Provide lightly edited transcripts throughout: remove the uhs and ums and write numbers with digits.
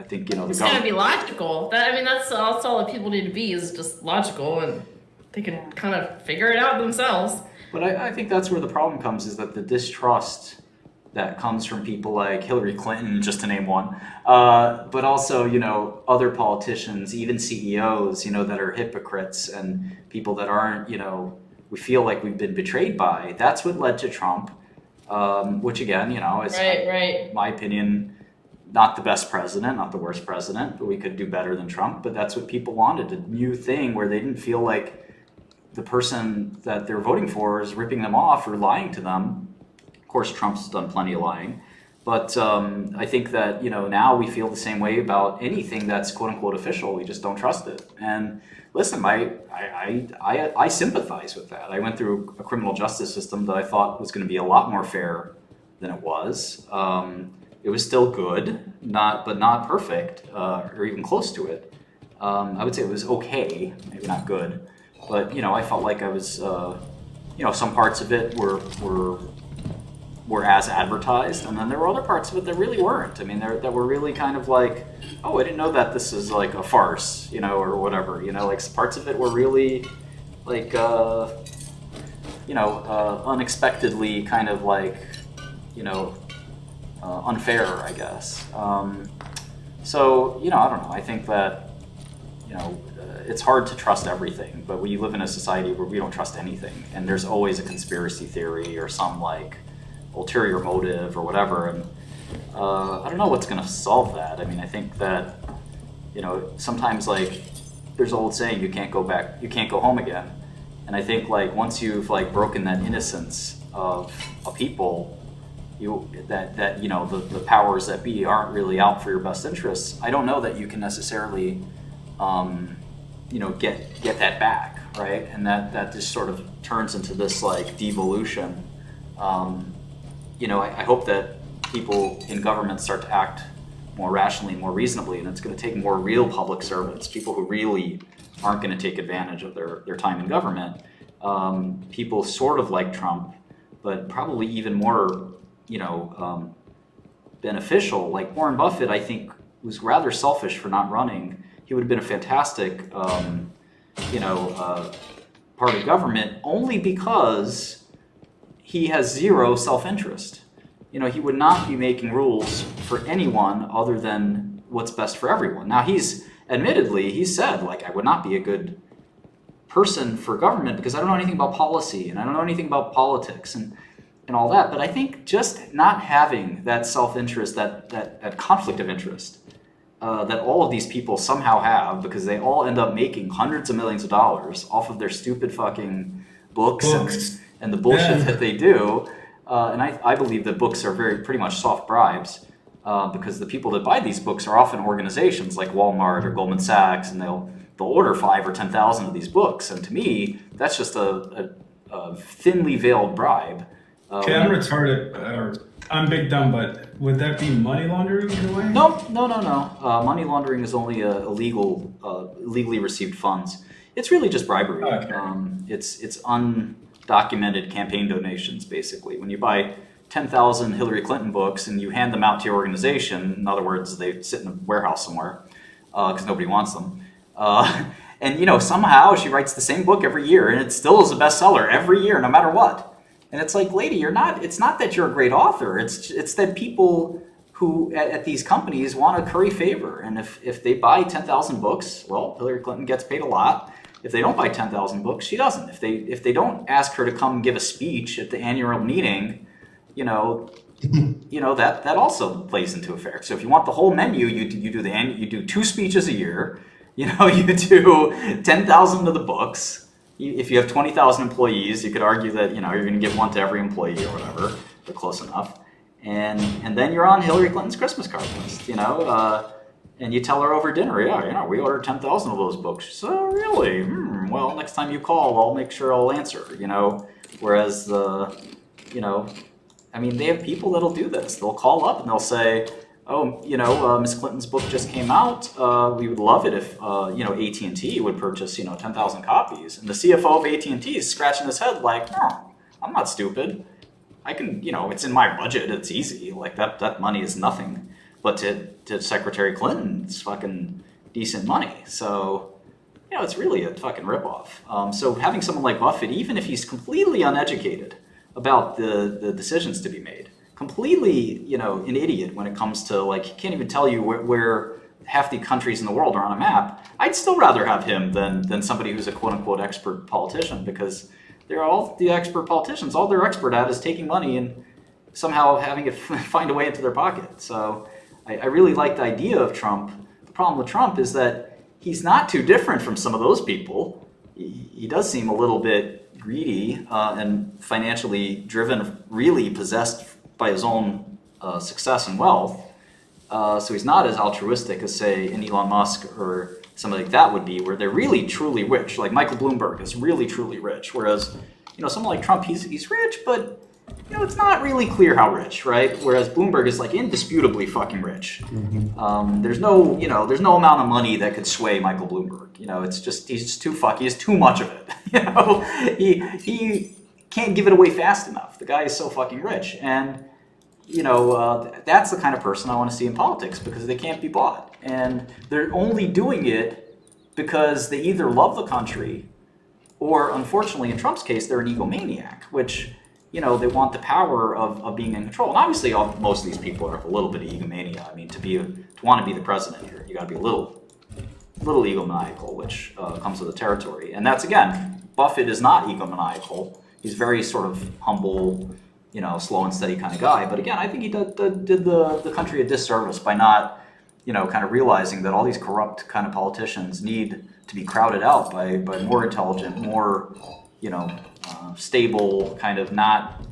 think, the It's got to government. be logical. That's all that people need to be, is just logical, and they can kind of figure it out themselves. But I think that's where the problem comes, is that the distrust that comes from people like Hillary Clinton, just to name one, but also, other politicians, even CEOs, that are hypocrites and people that aren't, we feel like we've been betrayed by. That's what led to Trump, which again, is, Right. my opinion, not the best president, not the worst president, but we could do better than Trump. But that's what people wanted, a new thing where they didn't feel like the person that they're voting for is ripping them off or lying to them. Of course, Trump's done plenty of lying. But I think that, now we feel the same way about anything that's quote unquote official. We just don't trust it. And listen, I sympathize with that. I went through a criminal justice system that I thought was going to be a lot more fair than it was. It was still good, but not perfect, or even close to it. I would say it was okay, maybe not good. But, I felt like I was, some parts of it were as advertised, and then there were other parts of it that really weren't. I mean, that were really kind of like, oh, I didn't know that this is like a farce, or whatever. Like parts of it were really like, unexpectedly kind of like, unfair, I guess. So, I don't know. I think that, it's hard to trust everything, but we live in a society where we don't trust anything, and there's always a conspiracy theory or some like ulterior motive or whatever. And I don't know what's going to solve that. I mean, I think that, sometimes like there's an old saying, you can't go home again. And I think like once you've like broken that innocence of a people, the powers that be aren't really out for your best interests. I don't know that you can necessarily get that back, right? And that just sort of turns into this like devolution. I hope that people in government start to act more rationally, more reasonably, and it's going to take more real public servants, people who really aren't going to take advantage of their time in government. People sort of like Trump, but probably even more, beneficial. Like Warren Buffett, I think, was rather selfish for not running. He would have been a fantastic, part of government, only because he has zero self-interest. He would not be making rules for anyone other than what's best for everyone. Now, he said, like, I would not be a good person for government because I don't know anything about policy and I don't know anything about politics and all that. But I think just not having that self-interest, that conflict of interest, that all of these people somehow have, because they all end up making hundreds of millions of dollars off of their stupid fucking books. And the bullshit that they do. And I believe that books are pretty much soft bribes, because the people that buy these books are often organizations like Walmart or Goldman Sachs, and they'll order 5,000 or 10,000 of these books. And to me, that's just a thinly veiled bribe. Okay, I'm retarded, or I'm big dumb, but would that be money laundering in a way? No. Money laundering is only legally received funds. It's really just bribery. Okay. It's undocumented campaign donations, basically. When you buy 10,000 Hillary Clinton books and you hand them out to your organization, in other words, they sit in a warehouse somewhere because nobody wants them. And somehow she writes the same book every year, and it still is a bestseller every year, no matter what. And it's like, lady, it's not that you're a great author. It's that people who at these companies want to curry favor. And if they buy 10,000 books, well, Hillary Clinton gets paid a lot. If they don't buy 10,000 books, she doesn't. If they don't ask her to come give a speech at the annual meeting, that also plays into effect. So if you want the whole menu, you do 2 speeches a year. You do 10,000 of the books. If you have 20,000 employees, you could argue that you're going to give one to every employee or whatever. They're close enough. And then you're on Hillary Clinton's Christmas card list, and you tell her over dinner, we ordered 10,000 of those books. So really? Well, next time you call, I'll make sure I'll answer, Whereas, they have people that'll do this. They'll call up and they'll say, Miss Clinton's book just came out. We would love it if, AT&T would purchase, 10,000 copies. And the CFO of AT&T is scratching his head like, no, I'm not stupid. I can, it's in my budget. It's easy. Like that money is nothing. but to Secretary Clinton, it's fucking decent money. So, it's really a fucking ripoff. So having someone like Buffett, even if he's completely uneducated about the decisions to be made, completely, an idiot when it comes to, like, he can't even tell you where half the countries in the world are on a map, I'd still rather have him than somebody who's a quote-unquote expert politician, because they're all the expert politicians. All they're expert at is taking money and somehow having it find a way into their pocket. So I really like the idea of Trump. The problem with Trump is that he's not too different from some of those people. He does seem a little bit greedy and financially driven, really possessed by his own success and wealth. So he's not as altruistic as, say, an Elon Musk or somebody like that would be, where they're really truly rich. Like Michael Bloomberg is really truly rich, whereas someone like Trump, he's rich, but it's not really clear how rich, right? Whereas Bloomberg is like indisputably fucking rich. Mm-hmm. There's no amount of money that could sway Michael Bloomberg. It's just he's just too fucky. He has too much of it. He can't give it away fast enough. The guy is so fucking rich, and that's the kind of person I want to see in politics, because they can't be bought. And they're only doing it because they either love the country or, unfortunately, in Trump's case, they're an egomaniac, which, they want the power of being in control. And obviously, most of these people are a little bit of egomania. I mean, to want to be the president here, you got to be a little egomaniacal, which comes with the territory. And that's, again, Buffett is not egomaniacal. He's very sort of humble, slow and steady kind of guy. But again, I think he did the country a disservice by not, kind of realizing that all these corrupt kind of politicians need to be crowded out by more intelligent, more, stable, kind of not,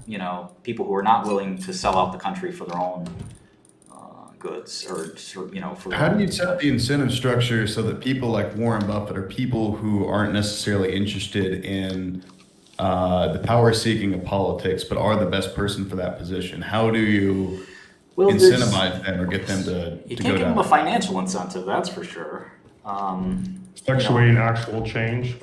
people who are not willing to sell out the country for their own goods or, for How do you set the incentive structure so that people like Warren Buffett or people who aren't necessarily interested in the power seeking of politics, but are the best person for that position? How do you incentivize them or get them to you go can't give down? them a financial incentive, that's for sure. Effectuating actual change.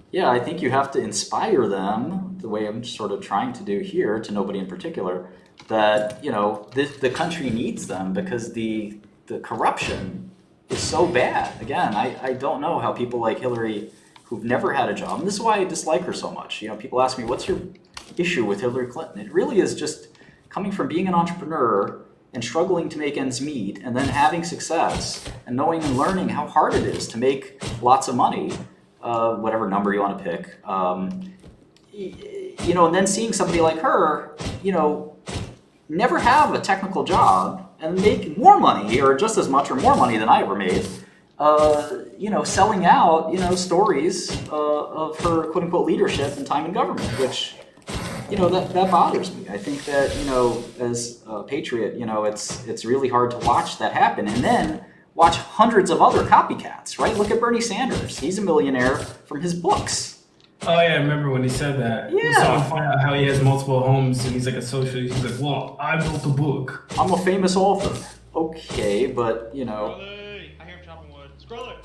Yeah, I think you have to inspire them, the way I'm sort of trying to do here, to nobody in particular, that, the country needs them, because the corruption is so bad. Again, I don't know how people like Hillary, who've never had a job, and this is why I dislike her so much. People ask me, what's your issue with Hillary Clinton? It really is just coming from being an entrepreneur and struggling to make ends meet, and then having success and knowing and learning how hard it is to make lots of money, whatever number you want to pick. And then seeing somebody like her, never have a technical job and make more money, or just as much or more money than I ever made, selling out, stories of her quote unquote leadership and time in government, which, that bothers me. I think that, as a patriot, it's really hard to watch that happen, and then watch hundreds of other copycats, right? Look at Bernie Sanders. He's a millionaire from his books. Oh yeah, I remember when he said that. Yeah. Someone find out how he has multiple homes and he's like a socialist. He's like, well, I wrote the book. I'm a famous author. Okay, but, Shkreli, I hear him chopping wood. Shkreli.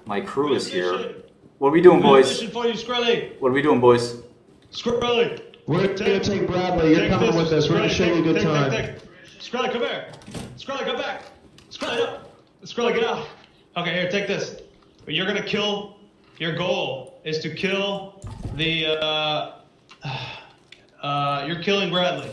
my crew is here. What are we doing, boys? Mission for you, Shkreli. What are we doing, boys? Shkreli. We're gonna take Bradley. You're coming with us. We're gonna show you a good time. Shkreli, come here. Shkreli, come back. Shkreli, up. Shkreli, get out. Okay, here, take this. But you're gonna kill. Your goal is to kill the. You're killing Bradley.